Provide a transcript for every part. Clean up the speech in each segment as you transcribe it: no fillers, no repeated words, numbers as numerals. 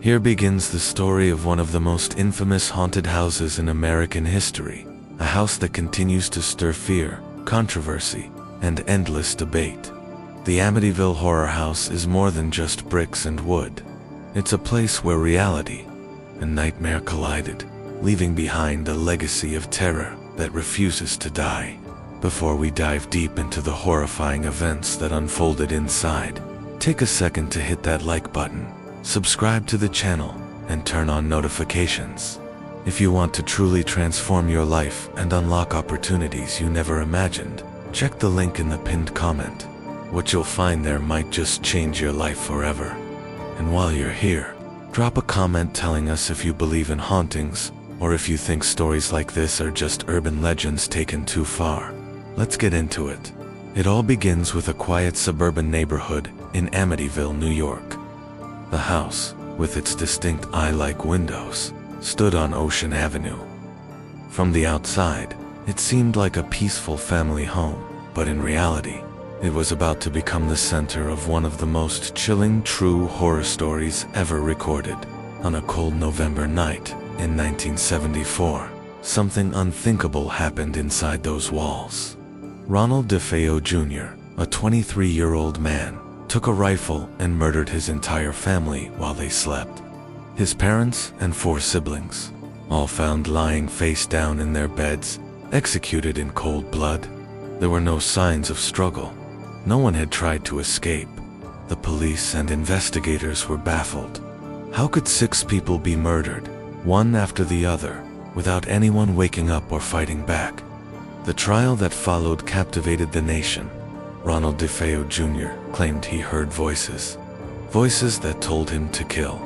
Here begins the story of one of the most infamous haunted houses in American history, a house that continues to stir fear, controversy, and endless debate. The Amityville Horror House is more than just bricks and wood. It's a place where reality and nightmare collided, leaving behind a legacy of terror that refuses to die. Before we dive deep into the horrifying events that unfolded inside, take a second to hit that like button, subscribe to the channel, and turn on notifications. If you want to truly transform your life and unlock opportunities you never imagined, check the link in the pinned comment. What you'll find there might just change your life forever. And while you're here, drop a comment telling us if you believe in hauntings, or if you think stories like this are just urban legends taken too far. Let's get into it. It all begins with a quiet suburban neighborhood in Amityville, New York. The house, with its distinct eye-like windows, stood on Ocean Avenue. From the outside, it seemed like a peaceful family home, but in reality, it was about to become the center of one of the most chilling true horror stories ever recorded. On a cold November night in 1974, something unthinkable happened inside those walls. Ronald DeFeo Jr., a 23-year-old man, took a rifle and murdered his entire family while they slept. His parents and 4 siblings, all found lying face down in their beds, executed in cold blood. There were no signs of struggle. No one had tried to escape. The police and investigators were baffled. How could 6 people be murdered, one after the other, without anyone waking up or fighting back? The trial that followed captivated the nation. Ronald DeFeo Jr. claimed he heard voices that told him to kill.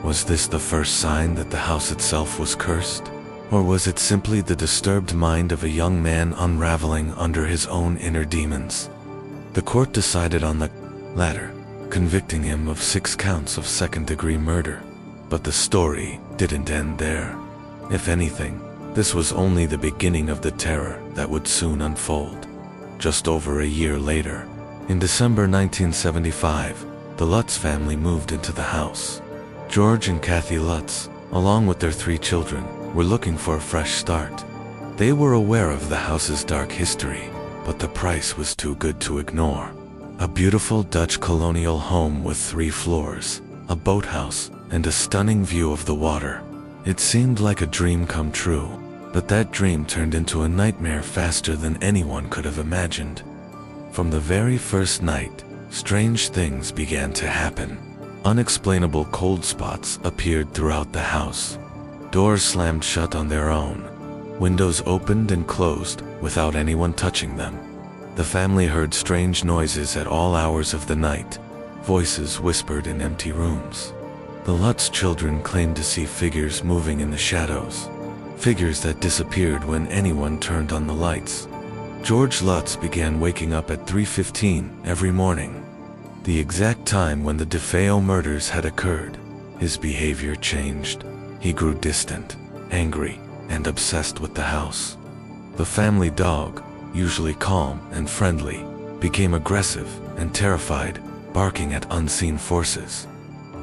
Was this the first sign that the house itself was cursed? Or was it simply the disturbed mind of a young man unraveling under his own inner demons? The court decided on the latter, convicting him of 6 counts of second-degree murder. But the story didn't end there. If anything, this was only the beginning of the terror that would soon unfold. Just over a year later, in December 1975, the Lutz family moved into the house. George and Kathy Lutz, along with their 3 children, were looking for a fresh start. They were aware of the house's dark history, but the price was too good to ignore. A beautiful Dutch colonial home with 3 floors, a boathouse, and a stunning view of the water. It seemed like a dream come true, but that dream turned into a nightmare faster than anyone could have imagined. From the very first night, strange things began to happen. Unexplainable cold spots appeared throughout the house. Doors slammed shut on their own. Windows opened and closed without anyone touching them. The family heard strange noises at all hours of the night. Voices whispered in empty rooms. The Lutz children claimed to see figures moving in the shadows. Figures that disappeared when anyone turned on the lights. George Lutz began waking up at 3:15 every morning, the exact time when the DeFeo murders had occurred. His behavior changed. He grew distant, angry, and obsessed with the house. The family dog, usually calm and friendly, became aggressive and terrified, barking at unseen forces.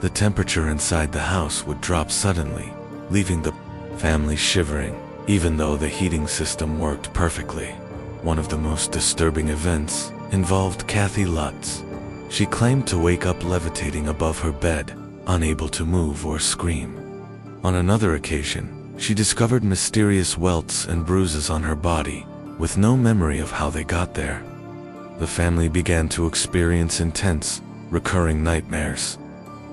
The temperature inside the house would drop suddenly, leaving the family shivering, even though the heating system worked perfectly. One of the most disturbing events involved Kathy Lutz. She claimed to wake up levitating above her bed, unable to move or scream. On another occasion, she discovered mysterious welts and bruises on her body, with no memory of how they got there. The family began to experience intense, recurring nightmares.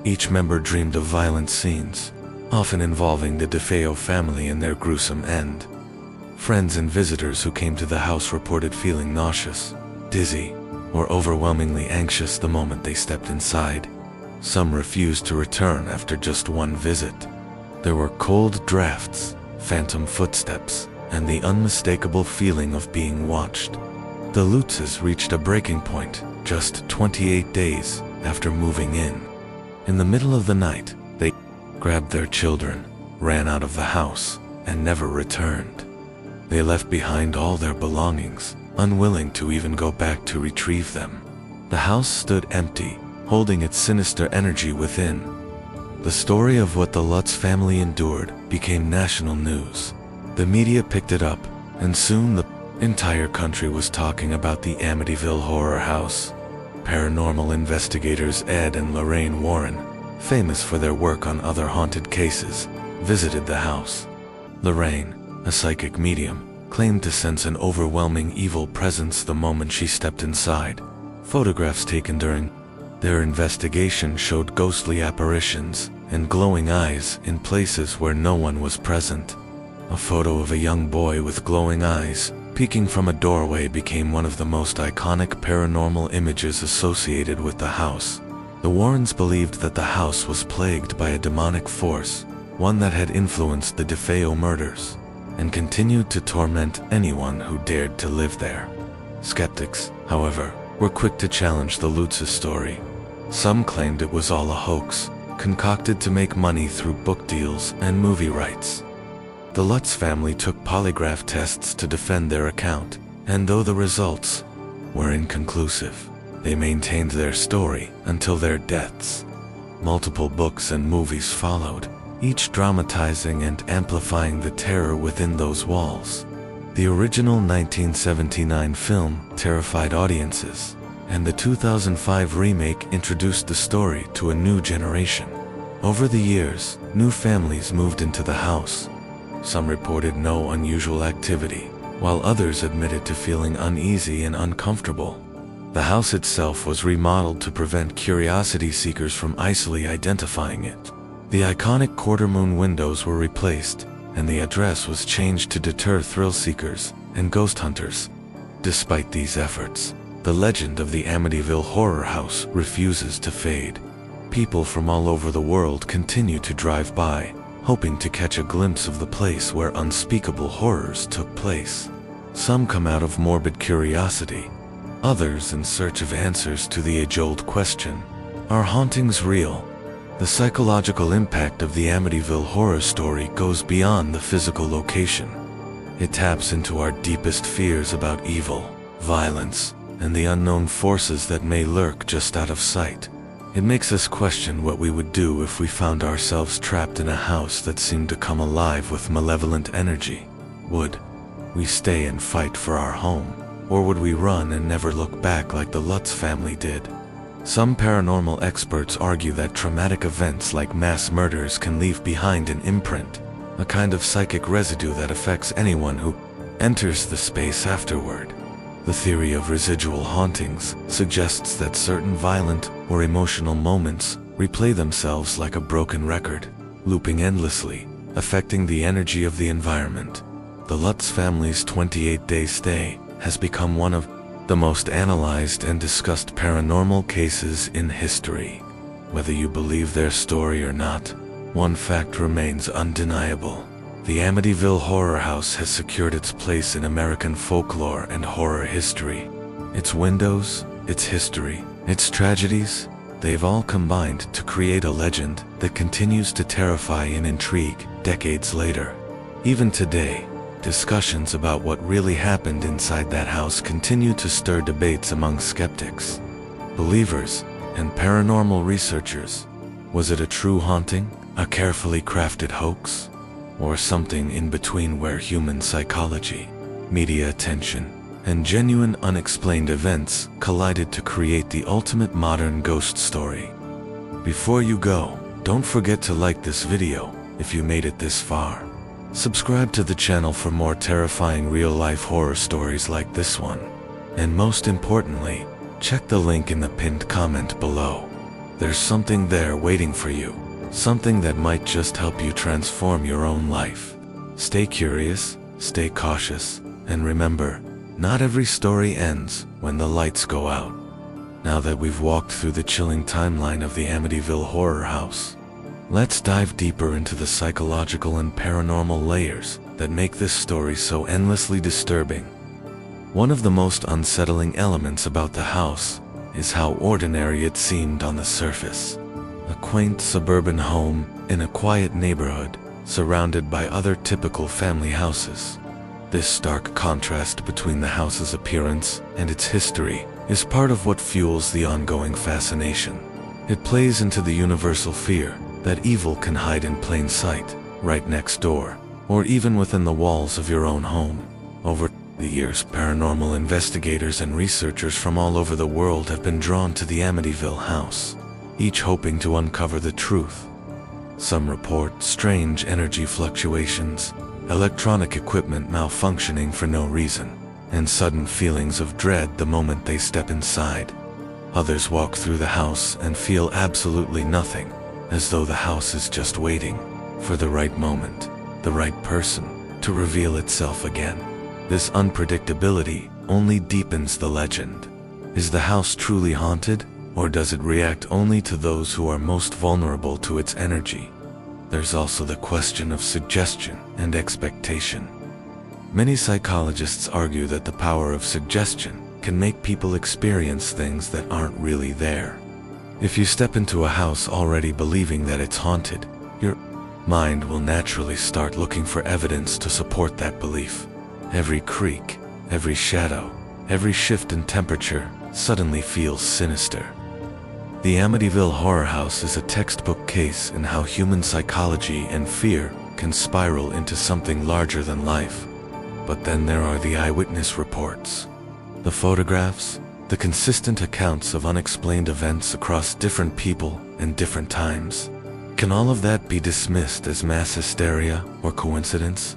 Each member dreamed of violent scenes, often involving the DeFeo family and their gruesome end. Friends and visitors who came to the house reported feeling nauseous, dizzy, or overwhelmingly anxious the moment they stepped inside. Some refused to return after just one visit. There were cold drafts, phantom footsteps, and the unmistakable feeling of being watched. The Lutzes reached a breaking point just 28 days after moving in. In the middle of the night, they grabbed their children, ran out of the house, and never returned. They left behind all their belongings, unwilling to even go back to retrieve them. The house stood empty, holding its sinister energy within. The story of what the Lutz family endured became national news. The media picked it up, and soon the entire country was talking about the Amityville horror house. Paranormal investigators Ed and Lorraine Warren, famous for their work on other haunted cases, visited the house. Lorraine, a psychic medium, claimed to sense an overwhelming evil presence the moment she stepped inside. Photographs taken during their investigation showed ghostly apparitions and glowing eyes in places where no one was present. A photo of a young boy with glowing eyes peeking from a doorway became one of the most iconic paranormal images associated with the house. The Warrens believed that the house was plagued by a demonic force, one that had influenced the DeFeo murders, and continued to torment anyone who dared to live there. Skeptics, however, were quick to challenge the Lutz's story. Some claimed it was all a hoax, concocted to make money through book deals and movie rights. The Lutz family took polygraph tests to defend their account, and though the results were inconclusive, they maintained their story until their deaths. Multiple books and movies followed, each dramatizing and amplifying the terror within those walls. The original 1979 film terrified audiences, and the 2005 remake introduced the story to a new generation. Over the years, new families moved into the house. Some reported no unusual activity, while others admitted to feeling uneasy and uncomfortable. The house itself was remodeled to prevent curiosity seekers from easily identifying it. The iconic quarter-moon windows were replaced, and the address was changed to deter thrill seekers and ghost hunters. Despite these efforts, the legend of the Amityville horror house refuses to fade. People from all over the world continue to drive by, hoping to catch a glimpse of the place where unspeakable horrors took place. Some come out of morbid curiosity, others in search of answers to the age-old question, are hauntings real? The psychological impact of the Amityville horror story goes beyond the physical location. It taps into our deepest fears about evil, violence, and the unknown forces that may lurk just out of sight. It makes us question what we would do if we found ourselves trapped in a house that seemed to come alive with malevolent energy. Would we stay and fight for our home, or would we run and never look back like the Lutz family did? Some paranormal experts argue that traumatic events like mass murders can leave behind an imprint, a kind of psychic residue that affects anyone who enters the space afterward. The theory of residual hauntings suggests that certain violent or emotional moments replay themselves like a broken record, looping endlessly, affecting the energy of the environment. The Lutz family's 28-day stay has become one of the most analyzed and discussed paranormal cases in history. Whether you believe their story or not, one fact remains undeniable. The Amityville horror house has secured its place in American folklore and horror history. Its windows, its history, its tragedies, they've all combined to create a legend that continues to terrify and intrigue decades later. Even today, discussions about what really happened inside that house continue to stir debates among skeptics, believers, and paranormal researchers. Was it a true haunting, a carefully crafted hoax, or something in between where human psychology, media attention, and genuine unexplained events collided to create the ultimate modern ghost story? Before you go, don't forget to like this video if you made it this far. Subscribe to the channel for more terrifying real-life horror stories like this one. And most importantly, check the link in the pinned comment below. There's something there waiting for you. Something that might just help you transform your own life. Stay curious, stay cautious, and remember, not every story ends when the lights go out. Now that we've walked through the chilling timeline of the Amityville horror house, let's dive deeper into the psychological and paranormal layers that make this story so endlessly disturbing. One of the most unsettling elements about the house is how ordinary it seemed on the surface. A quaint suburban home in a quiet neighborhood, surrounded by other typical family houses. This stark contrast between the house's appearance and its history is part of what fuels the ongoing fascination. It plays into the universal fear that evil can hide in plain sight, right next door, or even within the walls of your own home. Over the years, paranormal investigators and researchers from all over the world have been drawn to the Amityville house, each hoping to uncover the truth. Some report strange energy fluctuations, electronic equipment malfunctioning for no reason, and sudden feelings of dread the moment they step inside. Others walk through the house and feel absolutely nothing, as though the house is just waiting for the right moment, the right person, to reveal itself again. This unpredictability only deepens the legend. Is the house truly haunted, or does it react only to those who are most vulnerable to its energy? There's also the question of suggestion and expectation. Many psychologists argue that the power of suggestion can make people experience things that aren't really there. If you step into a house already believing that it's haunted, your mind will naturally start looking for evidence to support that belief. Every creak, every shadow, every shift in temperature suddenly feels sinister. The Amityville Horror House is a textbook case in how human psychology and fear can spiral into something larger than life. But then there are the eyewitness reports. The photographs, the consistent accounts of unexplained events across different people and different times. Can all of that be dismissed as mass hysteria or coincidence?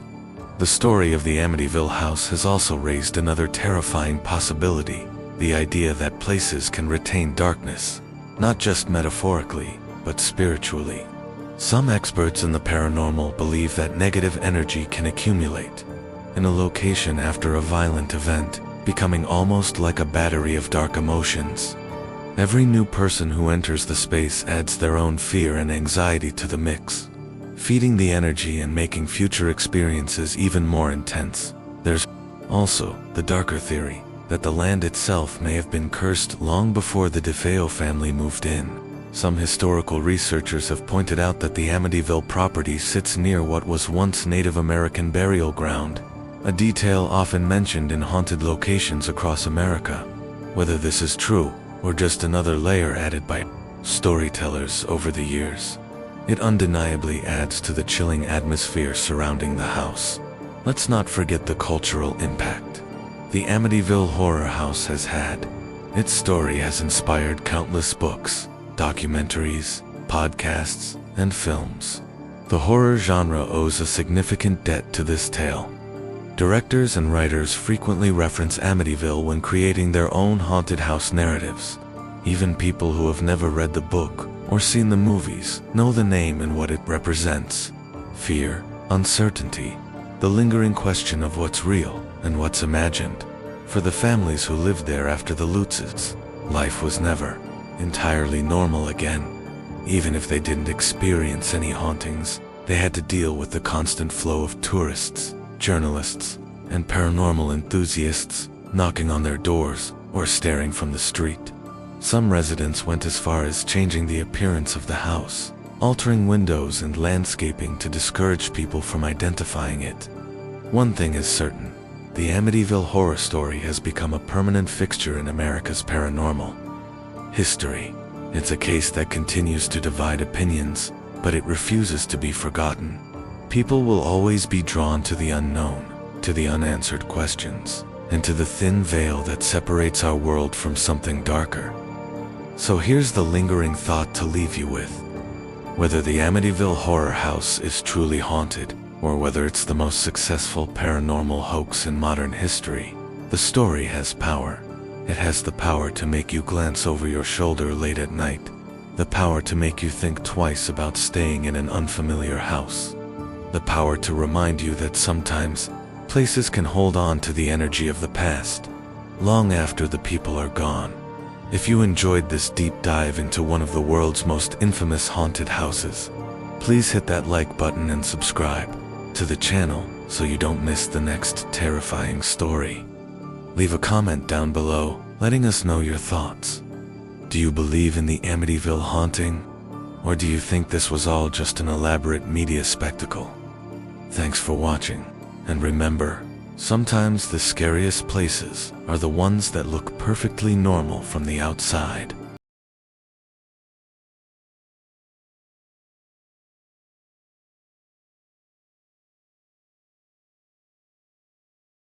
The story of the Amityville house has also raised another terrifying possibility, the idea that places can retain darkness, not just metaphorically, but spiritually. Some experts in the paranormal believe that negative energy can accumulate in a location after a violent event, becoming almost like a battery of dark emotions. Every new person who enters the space adds their own fear and anxiety to the mix, feeding the energy and making future experiences even more intense. There's also the darker theory that the land itself may have been cursed long before the DeFeo family moved in. Some historical researchers have pointed out that the Amityville property sits near what was once Native American burial ground, a detail often mentioned in haunted locations across America. Whether this is true, or just another layer added by storytellers over the years, it undeniably adds to the chilling atmosphere surrounding the house. Let's not forget the cultural impact the Amityville Horror House has had. Its story has inspired countless books, documentaries, podcasts, and films. The horror genre owes a significant debt to this tale. Directors and writers frequently reference Amityville when creating their own haunted house narratives. Even people who have never read the book or seen the movies know the name and what it represents. Fear, uncertainty, the lingering question of what's real and what's imagined. For the families who lived there after the Lutzes, life was never entirely normal again. Even if they didn't experience any hauntings, they had to deal with the constant flow of tourists, journalists, and paranormal enthusiasts knocking on their doors or staring from the street. Some residents went as far as changing the appearance of the house, altering windows and landscaping to discourage people from identifying it. One thing is certain, the Amityville horror story has become a permanent fixture in America's paranormal history. It's a case that continues to divide opinions, but it refuses to be forgotten. People will always be drawn to the unknown, to the unanswered questions, and to the thin veil that separates our world from something darker. So here's the lingering thought to leave you with. Whether the Amityville Horror House is truly haunted, or whether it's the most successful paranormal hoax in modern history, the story has power. It has the power to make you glance over your shoulder late at night, the power to make you think twice about staying in an unfamiliar house, the power to remind you that sometimes places can hold on to the energy of the past, long after the people are gone. If you enjoyed this deep dive into one of the world's most infamous haunted houses, please hit that like button and subscribe to the channel so you don't miss the next terrifying story. Leave a comment down below letting us know your thoughts. Do you believe in the Amityville haunting? Or do you think this was all just an elaborate media spectacle? Thanks for watching, and remember, sometimes the scariest places are the ones that look perfectly normal from the outside.